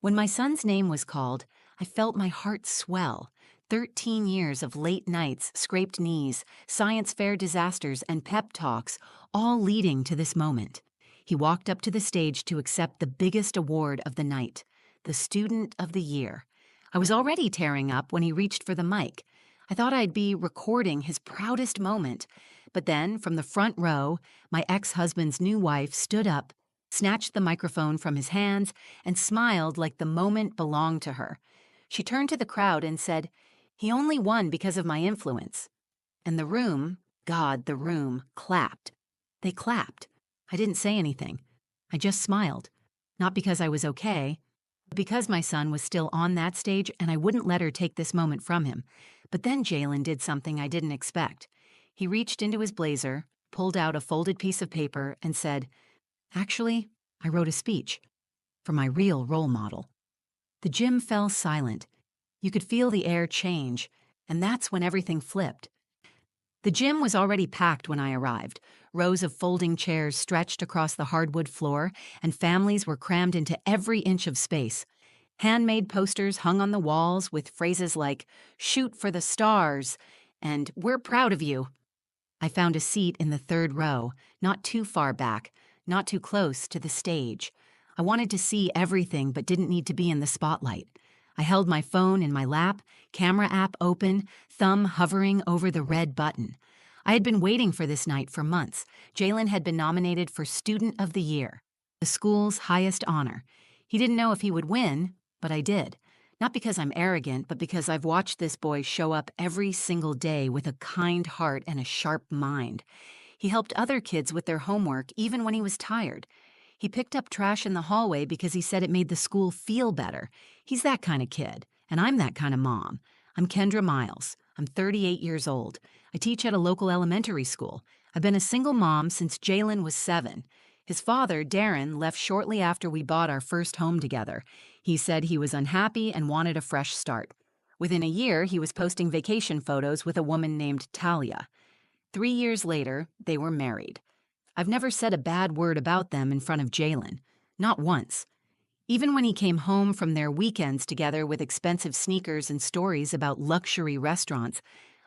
When my son's name was called, I felt my heart swell. 13 years of late nights, scraped knees, science fair disasters, and pep talks, all leading to this moment. He walked up to the stage to accept the biggest award of the night, the Student of the Year. I was already tearing up when he reached for the mic. I thought I'd be recording his proudest moment, but then, from the front row, my ex-husband's new wife stood up, snatched the microphone from his hands, and smiled like the moment belonged to her. She turned to the crowd and said, "He only won because of my influence." And the room, God, the room, clapped. They clapped. I didn't say anything. I just smiled. Not because I was okay, but because my son was still on that stage and I wouldn't let her take this moment from him. But then Jalen did something I didn't expect. He reached into his blazer, pulled out a folded piece of paper, and said, "Actually, I wrote a speech for my real role model." The gym fell silent. You could feel the air change, and that's when everything flipped. The gym was already packed when I arrived. Rows of folding chairs stretched across the hardwood floor, and families were crammed into every inch of space. Handmade posters hung on the walls with phrases like, "Shoot for the stars," and "We're proud of you." I found a seat in the third row, not too far back, not too close to the stage. I wanted to see everything but didn't need to be in the spotlight. I held my phone in my lap, camera app open, thumb hovering over the red button. I had been waiting for this night for months. Jalen had been nominated for Student of the Year, the school's highest honor. He didn't know if he would win, but I did. Not because I'm arrogant, but because I've watched this boy show up every single day with a kind heart and a sharp mind. He helped other kids with their homework even when he was tired. He picked up trash in the hallway because he said it made the school feel better. He's that kind of kid, and I'm that kind of mom. I'm Kendra Miles. I'm 38 years old. I teach at a local elementary school. I've been a single mom since Jalen was 7. His father, Darren, left shortly after we bought our first home together. He said he was unhappy and wanted a fresh start. Within a year, he was posting vacation photos with a woman named Talia. 3 years later, they were married. I've never said a bad word about them in front of Jalen. Not once. Even when he came home from their weekends together with expensive sneakers and stories about luxury restaurants,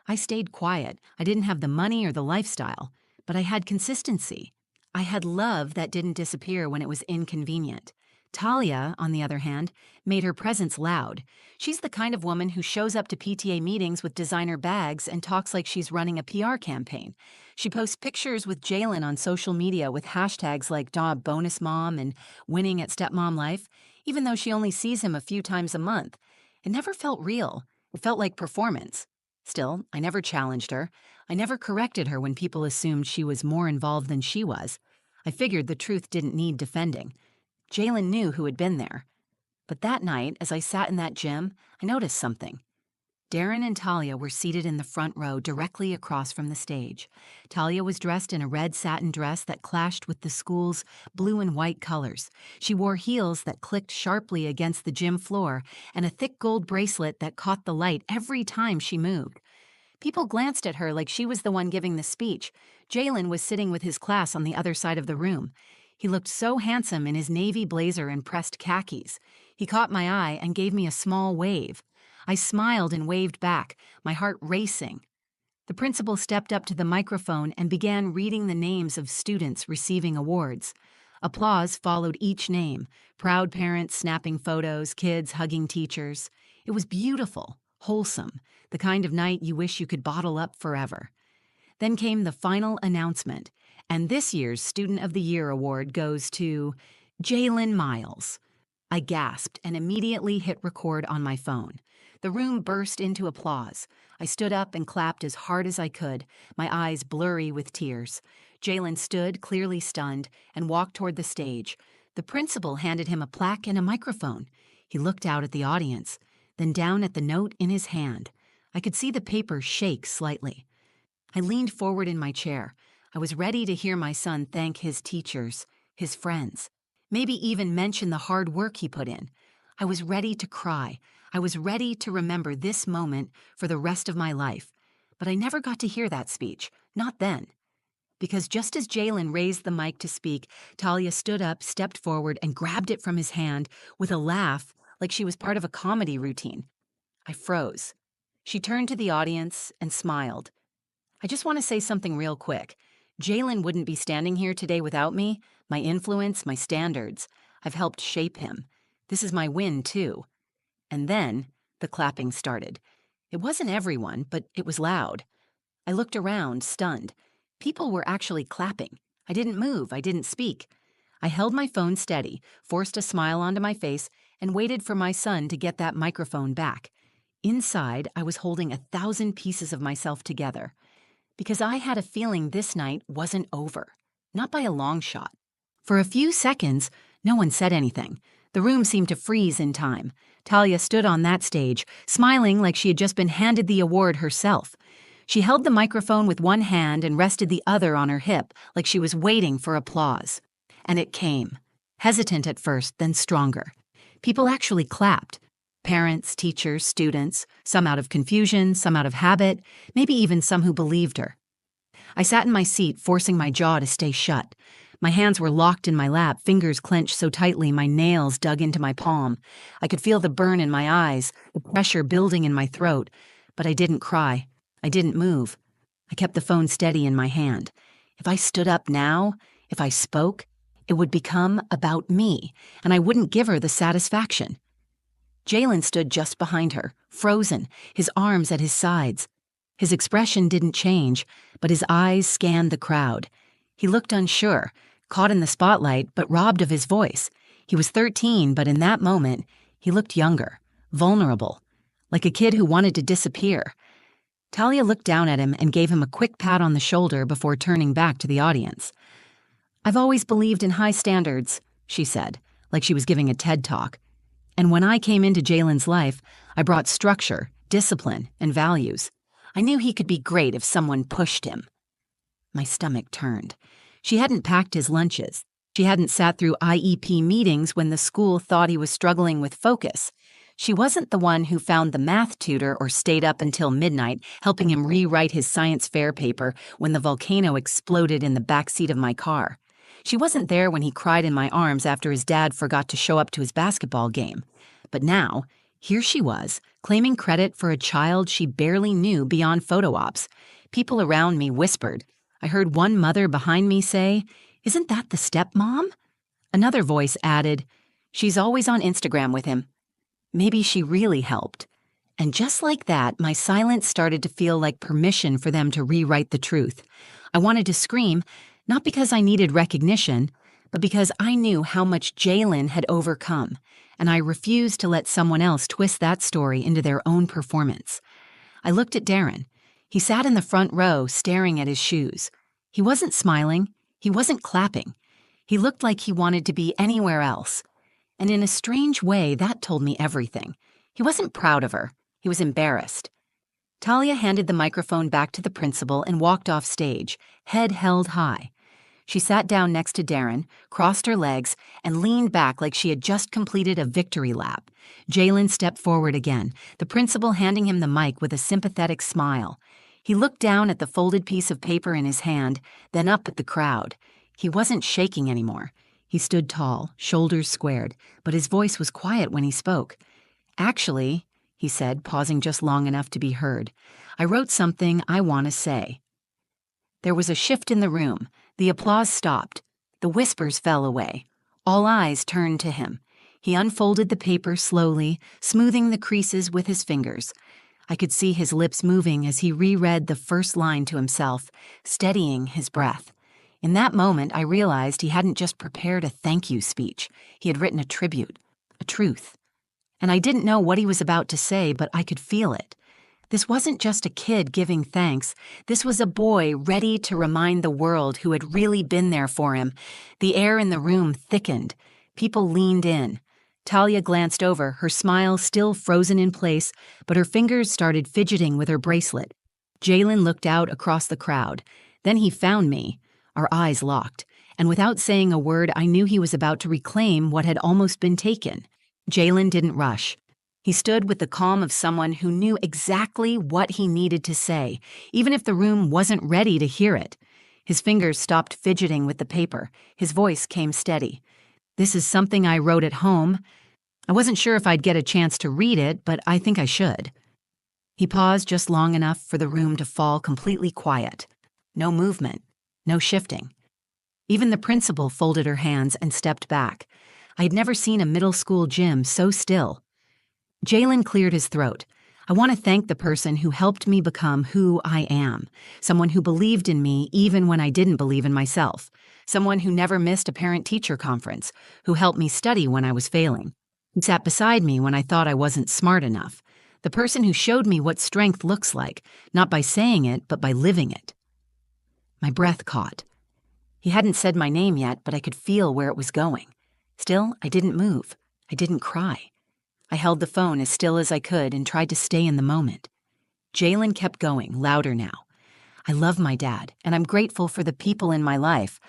I stayed quiet. I didn't have the money or the lifestyle, but I had consistency. I had love that didn't disappear when it was inconvenient. Talia, on the other hand, made her presence loud. She's the kind of woman who shows up to PTA meetings with designer bags and talks like she's running a PR campaign. She posts pictures with Jalen on social media with hashtags like bonus mom and winning at stepmom life, even though she only sees him a few times a month. It never felt real. It felt like performance. Still, I never challenged her. I never corrected her when people assumed she was more involved than she was. I figured the truth didn't need defending. Jalen knew who had been there. But that night, as I sat in that gym, I noticed something. Darren and Talia were seated in the front row directly across from the stage. Talia was dressed in a red satin dress that clashed with the school's blue and white colors. She wore heels that clicked sharply against the gym floor and a thick gold bracelet that caught the light every time she moved. People glanced at her like she was the one giving the speech. Jalen was sitting with his class on the other side of the room. He looked so handsome in his navy blazer and pressed khakis. He caught my eye and gave me a small wave. I smiled and waved back, my heart racing. The principal stepped up to the microphone and began reading the names of students receiving awards. Applause followed each name, proud parents snapping photos, kids hugging teachers. It was beautiful, wholesome, the kind of night you wish you could bottle up forever. Then came the final announcement, and this year's Student of the Year award goes to Jalen Miles. I gasped and immediately hit record on my phone. The room burst into applause. I stood up and clapped as hard as I could, my eyes blurry with tears. Jalen stood, clearly stunned, and walked toward the stage. The principal handed him a plaque and a microphone. He looked out at the audience, then down at the note in his hand. I could see the paper shake slightly. I leaned forward in my chair. I was ready to hear my son thank his teachers, his friends, maybe even mention the hard work he put in. I was ready to cry. I was ready to remember this moment for the rest of my life. But I never got to hear that speech, not then. Because just as Jalen raised the mic to speak, Talia stood up, stepped forward, and grabbed it from his hand with a laugh like she was part of a comedy routine. I froze. She turned to the audience and smiled. I just want to say something real quick. Jalen wouldn't be standing here today without me, my influence, my standards. I've helped shape him. This is my win, too. And then the clapping started. It wasn't everyone, but it was loud. I looked around, stunned. People were actually clapping. I didn't move. I didn't speak. I held my phone steady, forced a smile onto my face, and waited for my son to get that microphone back. Inside, I was holding 1,000 pieces of myself together, because I had a feeling this night wasn't over, not by a long shot. For a few seconds, no one said anything. The room seemed to freeze in time. Talia stood on that stage, smiling like she had just been handed the award herself. She held the microphone with one hand and rested the other on her hip, like she was waiting for applause. And it came. Hesitant at first, then stronger. People actually clapped. Parents, teachers, students, some out of confusion, some out of habit, maybe even some who believed her. I sat in my seat, forcing my jaw to stay shut. My hands were locked in my lap, fingers clenched so tightly my nails dug into my palm. I could feel the burn in my eyes, the pressure building in my throat, but I didn't cry. I didn't move. I kept the phone steady in my hand. If I stood up now, if I spoke, it would become about me, and I wouldn't give her the satisfaction. Jalen stood just behind her, frozen, his arms at his sides. His expression didn't change, but his eyes scanned the crowd. He looked unsure, caught in the spotlight, but robbed of his voice. He was 13, but in that moment, he looked younger, vulnerable, like a kid who wanted to disappear. Talia looked down at him and gave him a quick pat on the shoulder before turning back to the audience. "I've always believed in high standards," she said, like she was giving a TED Talk. "And when I came into Jalen's life, I brought structure, discipline, and values. I knew he could be great if someone pushed him." My stomach turned. She hadn't packed his lunches. She hadn't sat through IEP meetings when the school thought he was struggling with focus. She wasn't the one who found the math tutor or stayed up until midnight helping him rewrite his science fair paper when the volcano exploded in the backseat of my car. She wasn't there when he cried in my arms after his dad forgot to show up to his basketball game. But now, here she was, claiming credit for a child she barely knew beyond photo ops. People around me whispered. I heard one mother behind me say, "Isn't that the stepmom?" Another voice added, "She's always on Instagram with him." Maybe she really helped. And just like that, my silence started to feel like permission for them to rewrite the truth. I wanted to scream, not because I needed recognition, but because I knew how much Jalen had overcome, and I refused to let someone else twist that story into their own performance. I looked at Darren. He sat in the front row, staring at his shoes. He wasn't smiling. He wasn't clapping. He looked like he wanted to be anywhere else. And in a strange way, that told me everything. He wasn't proud of her. He was embarrassed. Talia handed the microphone back to the principal and walked off stage, head held high. She sat down next to Darren, crossed her legs, and leaned back like she had just completed a victory lap. Jalen stepped forward again, the principal handing him the mic with a sympathetic smile. He looked down at the folded piece of paper in his hand, then up at the crowd. He wasn't shaking anymore. He stood tall, shoulders squared, but his voice was quiet when he spoke. "Actually," he said, pausing just long enough to be heard, "I wrote something I want to say." There was a shift in the room. The applause stopped. The whispers fell away. All eyes turned to him. He unfolded the paper slowly, smoothing the creases with his fingers. I could see his lips moving as he reread the first line to himself, steadying his breath. In that moment, I realized he hadn't just prepared a thank you speech. He had written a tribute, a truth. And I didn't know what he was about to say, but I could feel it. This wasn't just a kid giving thanks. This was a boy ready to remind the world who had really been there for him. The air in the room thickened. People leaned in. Talia glanced over, her smile still frozen in place, but her fingers started fidgeting with her bracelet. Jalen looked out across the crowd. Then he found me. Our eyes locked, and without saying a word, I knew he was about to reclaim what had almost been taken. Jalen didn't rush. He stood with the calm of someone who knew exactly what he needed to say, even if the room wasn't ready to hear it. His fingers stopped fidgeting with the paper. His voice came steady. "This is something I wrote at home. I wasn't sure if I'd get a chance to read it, but I think I should." He paused just long enough for the room to fall completely quiet. No movement, no shifting. Even the principal folded her hands and stepped back. I had never seen a middle school gym so still. Jalen cleared his throat. "I want to thank the person who helped me become who I am, someone who believed in me even when I didn't believe in myself, someone who never missed a parent-teacher conference, who helped me study when I was failing, who sat beside me when I thought I wasn't smart enough, the person who showed me what strength looks like, not by saying it, but by living it." My breath caught. He hadn't said my name yet, but I could feel where it was going. Still, I didn't move. I didn't cry. I held the phone as still as I could and tried to stay in the moment. Jalen kept going, louder now. "I love my dad, and I'm grateful for the people in my life,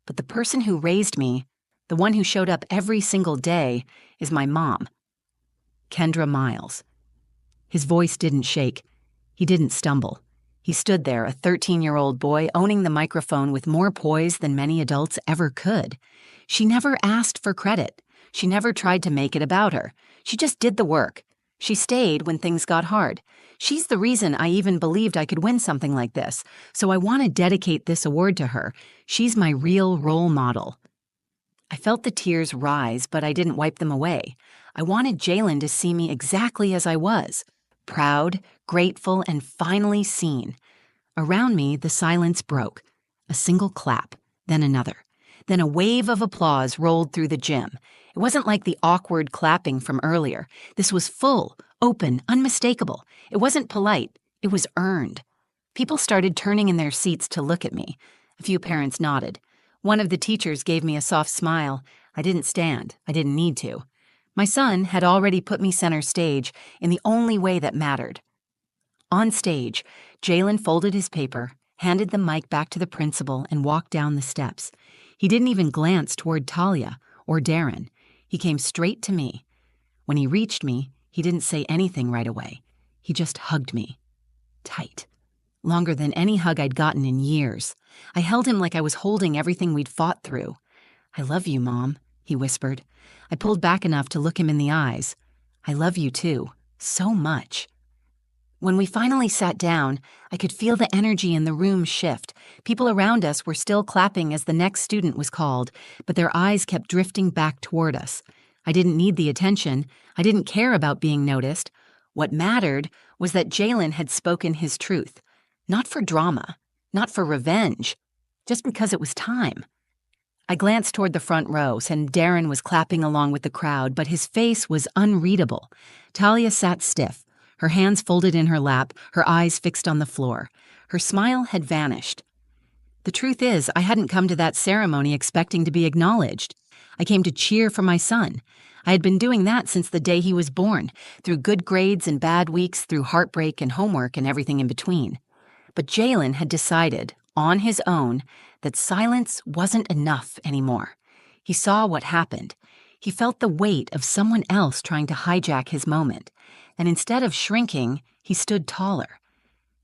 but the person who raised me, the one who showed up every single day, is my mom. Kendra Miles." His voice didn't shake. He didn't stumble. He stood there, a 13-year-old boy, owning the microphone with more poise than many adults ever could. She never asked for credit. She never tried to make it about her. She just did the work. She stayed when things got hard. She's the reason I even believed I could win something like this, so I want to dedicate this award to her. She's my real role model. I felt the tears rise, but I didn't wipe them away. I wanted Jalen to see me exactly as I was. Proud, grateful, and finally seen. Around me, the silence broke. A single clap, then another. Then a wave of applause rolled through the gym. It wasn't like the awkward clapping from earlier. This was full, open, unmistakable. It wasn't polite. It was earned. People started turning in their seats to look at me. A few parents nodded. One of the teachers gave me a soft smile. I didn't stand. I didn't need to. My son had already put me center stage in the only way that mattered. On stage, Jalen folded his paper, handed the mic back to the principal, and walked down the steps. He didn't even glance toward Talia or Darren. He came straight to me. When he reached me, he didn't say anything right away. He just hugged me. Tight. Longer than any hug I'd gotten in years. I held him like I was holding everything we'd fought through. "I love you, Mom," he whispered. I pulled back enough to look him in the eyes. "I love you too, so much." When we finally sat down, I could feel the energy in the room shift. People around us were still clapping as the next student was called, but their eyes kept drifting back toward us. I didn't need the attention. I didn't care about being noticed. What mattered was that Jalen had spoken his truth. Not for drama, not for revenge, just because it was time. I glanced toward the front rows, and Darren was clapping along with the crowd, but his face was unreadable. Talia sat stiff, her hands folded in her lap, her eyes fixed on the floor. Her smile had vanished. The truth is, I hadn't come to that ceremony expecting to be acknowledged. I came to cheer for my son. I had been doing that since the day he was born, through good grades and bad weeks, through heartbreak and homework and everything in between. But Jalen had decided, on his own, that silence wasn't enough anymore. He saw what happened. He felt the weight of someone else trying to hijack his moment. And instead of shrinking, he stood taller.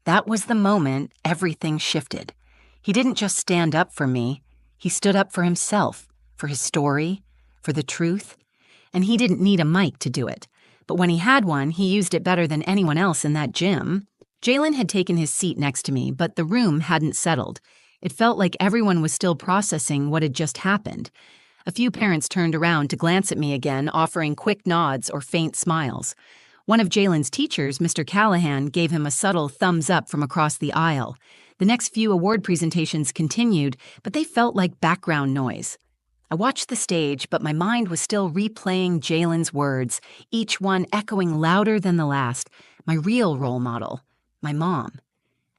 That was the moment everything shifted. He didn't just stand up for me. He stood up for himself, for his story, for the truth. And he didn't need a mic to do it. But when he had one, he used it better than anyone else in that gym. Jalen had taken his seat next to me, but the room hadn't settled. It felt like everyone was still processing what had just happened. A few parents turned around to glance at me again, offering quick nods or faint smiles. One of Jalen's teachers, Mr. Callahan, gave him a subtle thumbs up from across the aisle. The next few award presentations continued, but they felt like background noise. I watched the stage, but my mind was still replaying Jalen's words, each one echoing louder than the last. My real role model, my mom.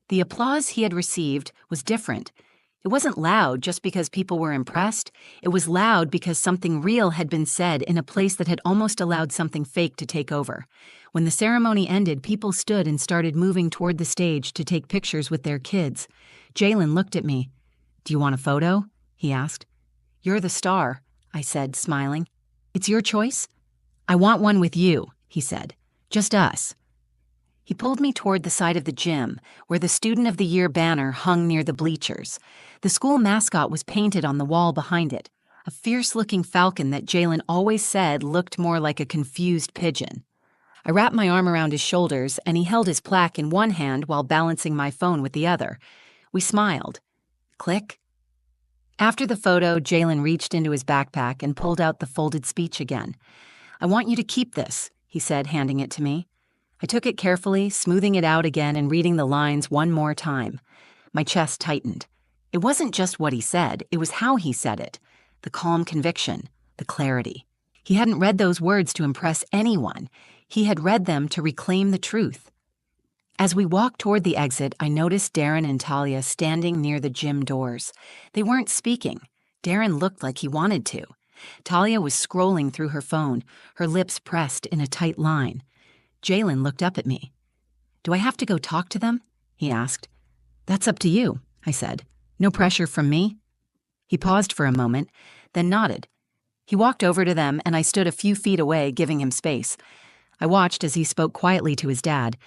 The applause he had received was different. It wasn't loud just because people were impressed. It was loud because something real had been said in a place that had almost allowed something fake to take over. When the ceremony ended, people stood and started moving toward the stage to take pictures with their kids. Jalen looked at me. "Do you want a photo?" he asked. "You're the star," I said, smiling. "It's your choice?" "I want one with you," he said. "Just us." He pulled me toward the side of the gym, where the Student of the Year banner hung near the bleachers. The school mascot was painted on the wall behind it. a fierce-looking falcon that Jalen always said looked more like a confused pigeon. I wrapped my arm around his shoulders, and he held his plaque in one hand while balancing my phone with the other. We smiled. Click. After the photo, Jalen reached into his backpack and pulled out the folded speech again. "I want you to keep this," he said, handing it to me. I took it carefully, smoothing it out again and reading the lines one more time. My chest tightened. It wasn't just what he said, it was how he said it. The calm conviction, the clarity. He hadn't read those words to impress anyone. He had read them to reclaim the truth. As we walked toward the exit, I noticed Darren and Talia standing near the gym doors. They weren't speaking. Darren looked like he wanted to. Talia was scrolling through her phone, her lips pressed in a tight line. Jalen looked up at me. "Do I have to go talk to them?" he asked. "That's up to you," I said. "No pressure from me." He paused for a moment, then nodded. He walked over to them, and I stood a few feet away, giving him space. I watched as he spoke quietly to his dad.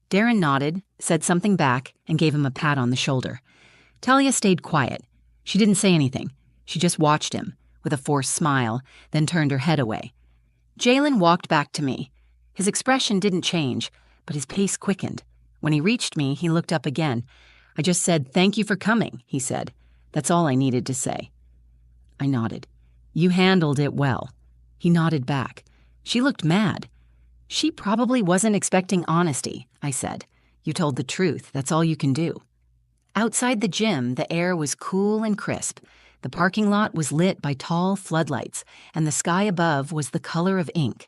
Darren nodded, said something back, and gave him a pat on the shoulder. Talia stayed quiet. She didn't say anything. She just watched him, with a forced smile, then turned her head away. Jalen walked back to me. His expression didn't change, but his pace quickened. When he reached me, he looked up again. "I just said, 'Thank you for coming,'" he said. "That's all I needed to say." I nodded. "You handled it well." He nodded back. "She looked mad." "She probably wasn't expecting honesty," I said. "You told the truth. That's all you can do." Outside the gym, the air was cool and crisp. The parking lot was lit by tall floodlights, and the sky above was the color of ink.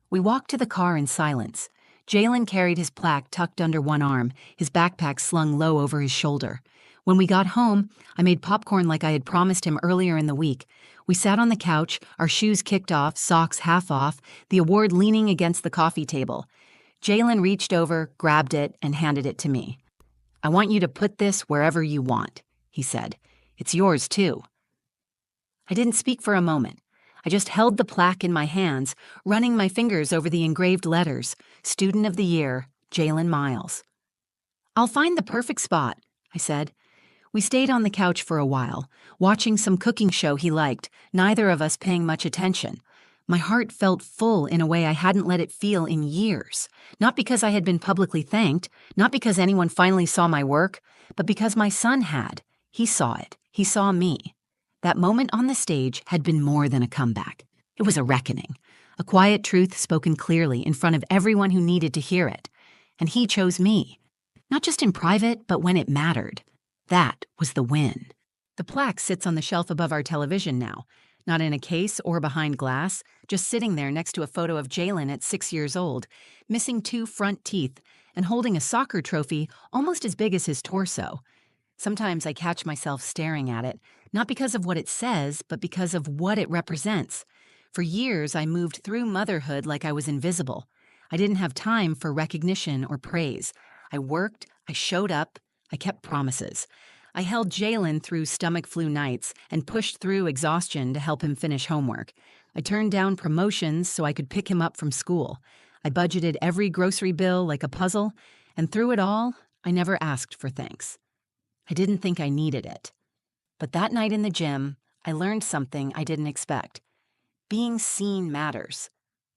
We walked to the car in silence. Jalen carried his plaque tucked under one arm, his backpack slung low over his shoulder. When we got home, I made popcorn like I had promised him earlier in the week. We sat on the couch, our shoes kicked off, socks half off, the award leaning against the coffee table. Jalen reached over, grabbed it, and handed it to me. "I want you to put this wherever you want," he said. "It's yours, too." I didn't speak for a moment. I just held the plaque in my hands, running my fingers over the engraved letters. Student of the Year, Jalen Miles. "I'll find the perfect spot," I said. We stayed on the couch for a while, watching some cooking show he liked, neither of us paying much attention. My heart felt full in a way I hadn't let it feel in years. Not because I had been publicly thanked, not because anyone finally saw my work, but because my son had. He saw it. He saw me. That moment on the stage had been more than a comeback. It was a reckoning, a quiet truth spoken clearly in front of everyone who needed to hear it. And he chose me. Not just in private, but when it mattered. That was the win. The plaque sits on the shelf above our television now, not in a case or behind glass, just sitting there next to a photo of Jalen at 6 years old, missing 2 front teeth, and holding a soccer trophy almost as big as his torso. Sometimes I catch myself staring at it, not because of what it says, but because of what it represents. For years, I moved through motherhood like I was invisible. I didn't have time for recognition or praise. I worked, I showed up, I kept promises. I held Jalen through stomach flu nights and pushed through exhaustion to help him finish homework. I turned down promotions so I could pick him up from school. I budgeted every grocery bill like a puzzle, and through it all, I never asked for thanks. I didn't think I needed it. But that night in the gym, I learned something I didn't expect. Being seen matters.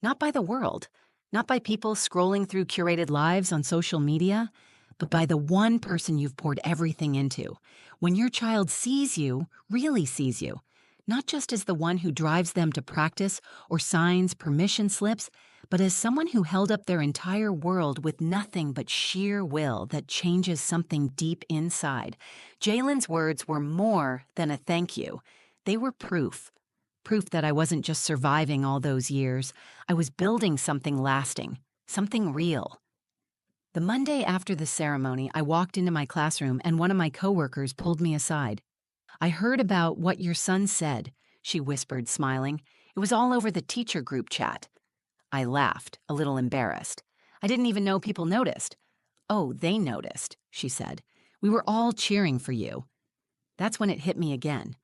Not by the world, not by people scrolling through curated lives on social media, but by the one person you've poured everything into. When your child sees you, really sees you, not just as the one who drives them to practice or signs permission slips, but as someone who held up their entire world with nothing but sheer will that changes something deep inside. Jalen's words were more than a thank you. They were proof. Proof that I wasn't just surviving all those years. I was building something lasting, something real. The Monday after the ceremony, I walked into my classroom and one of my coworkers pulled me aside. "I heard about what your son said," she whispered, smiling. "It was all over the teacher group chat." I laughed, a little embarrassed. "I didn't even know people noticed." "Oh, they noticed," she said. "We were all cheering for you." That's when it hit me again.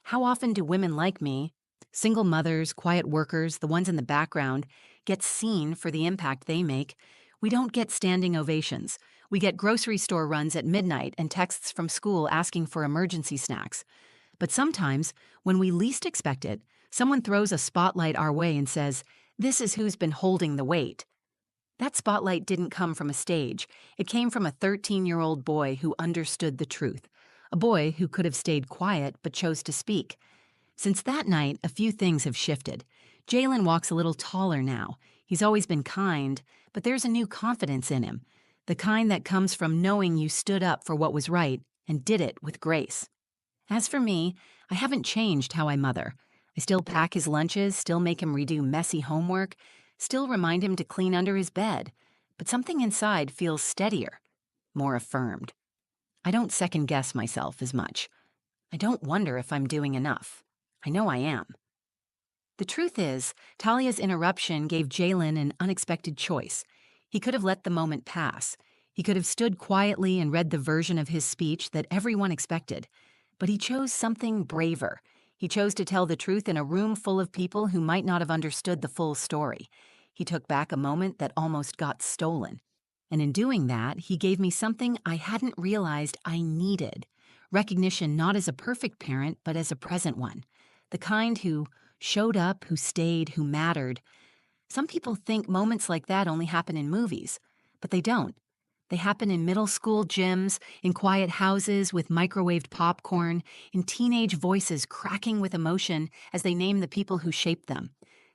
How often do women like me, single mothers, quiet workers, the ones in the background, get seen for the impact they make? We don't get standing ovations. We get grocery store runs at midnight and texts from school asking for emergency snacks. But sometimes, when we least expect it, someone throws a spotlight our way and says, "This is who's been holding the weight." That spotlight didn't come from a stage. It came from a 13-year-old boy who understood the truth. A boy who could have stayed quiet but chose to speak. Since that night, a few things have shifted. Jalen walks a little taller now. He's always been kind, but there's a new confidence in him. The kind that comes from knowing you stood up for what was right and did it with grace. As for me, I haven't changed how I mother. I still pack his lunches, still make him redo messy homework, still remind him to clean under his bed. But something inside feels steadier, more affirmed. I don't second guess myself as much. I don't wonder if I'm doing enough. I know I am. The truth is, Talia's interruption gave Jalen an unexpected choice. He could have let the moment pass. He could have stood quietly and read the version of his speech that everyone expected. But he chose something braver. He chose to tell the truth in a room full of people who might not have understood the full story. He took back a moment that almost got stolen. And in doing that, he gave me something I hadn't realized I needed. Recognition not as a perfect parent, but as a present one. The kind who showed up, who stayed, who mattered. Some people think moments like that only happen in movies, but they don't. They happen in middle school gyms, in quiet houses with microwaved popcorn, in teenage voices cracking with emotion as they name the people who shaped them.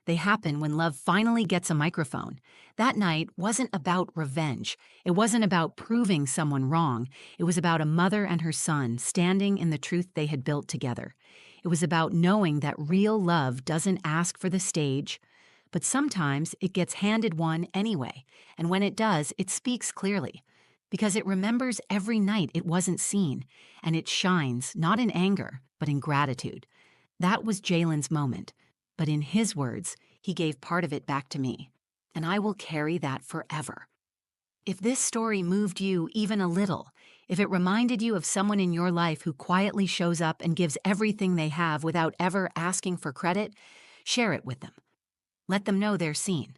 They happen when love finally gets a microphone. That night wasn't about revenge. It wasn't about proving someone wrong. It was about a mother and her son standing in the truth they had built together. It was about knowing that real love doesn't ask for the stage, but sometimes it gets handed one anyway, and when it does, it speaks clearly. Because it remembers every night it wasn't seen, and it shines, not in anger, but in gratitude. That was Jalen's moment, but in his words, he gave part of it back to me, and I will carry that forever. If this story moved you even a little, if it reminded you of someone in your life who quietly shows up and gives everything they have without ever asking for credit, share it with them. Let them know they're seen.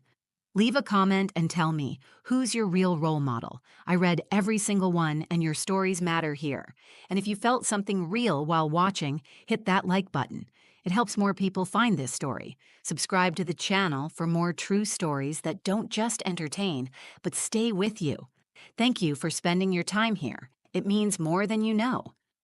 Leave a comment and tell me, who's your real role model? I read every single one, and your stories matter here. And if you felt something real while watching, hit that like button. It helps more people find this story. Subscribe to the channel for more true stories that don't just entertain, but stay with you. Thank you for spending your time here. It means more than you know.